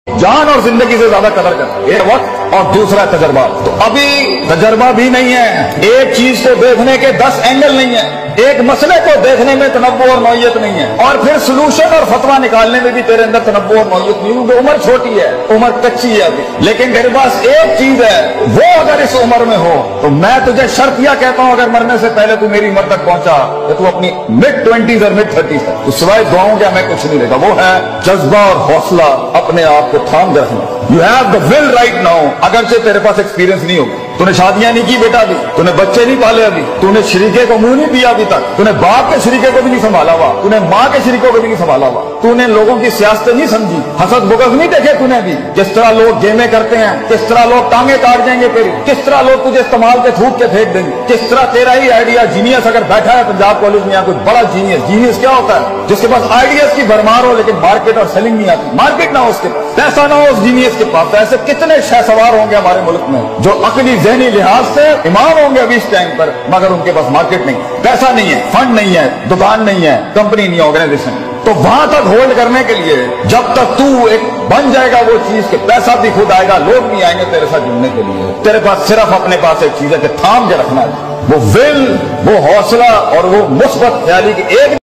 जान और जिंदगी से ज्यादा कदर कर, एक वक्त और दूसरा तजर्बा। तो अभी तजर्बा भी नहीं है, एक चीज को देखने के 10 एंगल नहीं है, एक मसले को देखने में तनव्वुर और नौयत नहीं है, और फिर सोल्यूशन और फतवा निकालने में भी तेरे अंदर तनव्वुर और नौयत नहीं, क्योंकि उम्र छोटी है, उम्र कच्ची है अभी। लेकिन तेरे पास एक चीज है, वो अगर इस उम्र में हो तो मैं तुझे शर्तिया कहता हूं, अगर मरने से पहले तू मेरी उम्र तक पहुंचा तो तू अपनी मिड-20s और मिड-30s तक, तो सिवाय दुआओं के हमें कुछ नहीं देगा। वो है जज्बा और हौसला, अपने आप को थाम के रखना। You have the will write now. अगरचे तेरे पास एक्सपीरियंस नहीं होगा, तूने शादियां नहीं की बेटा अभी, तूने बच्चे नहीं पाले अभी, तूने शरीके को मुंह नहीं दिया अभी तक, तूने बाप के शरीके को भी नहीं संभाला हुआ, तूने माँ के शरीकों को भी नहीं संभाला हुआ, तूने लोगों की सियासत नहीं समझी, हसद बुगज नहीं देखे तूने भी, किस तरह लोग गेमें करते हैं, किस तरह लोग टांगे काट देंगे तेरी, किस तरह लोग तुझे इस्तेमाल के थूक के फेंक देंगे, किस तरह तेरा ही आइडिया जीनियस अगर बैठा है पंजाब कॉलेज में या कोई बड़ा जीनियस क्या होता है, जिसके पास आइडियाज की भरमार हो लेकिन मार्केट और सेलिंग नहीं आती, मार्केट ना हो उसके पास, पैसा ना हो उस जीनियस के पास। ऐसे कितने शहसवार होंगे हमारे मुल्क में जो अकली ज़हनी लिहाज से इमाम होंगे अभी इस टाइम पर, मगर उनके पास मार्केट नहीं, पैसा नहीं है, फंड नहीं है, दुकान नहीं है, कंपनी नहीं है, ऑर्गेनाइजेशन। तो वहां तक होल्ड करने के लिए जब तक तू एक बन जाएगा वो चीज के पैसा भी खुद आएगा, लोग भी आएंगे तेरे साथ जुड़ने के लिए। तेरे पास सिर्फ अपने पास एक चीज है कि थाम के रखना है, वो विल, वो हौसला और वो मुस्बत ख्याली की एक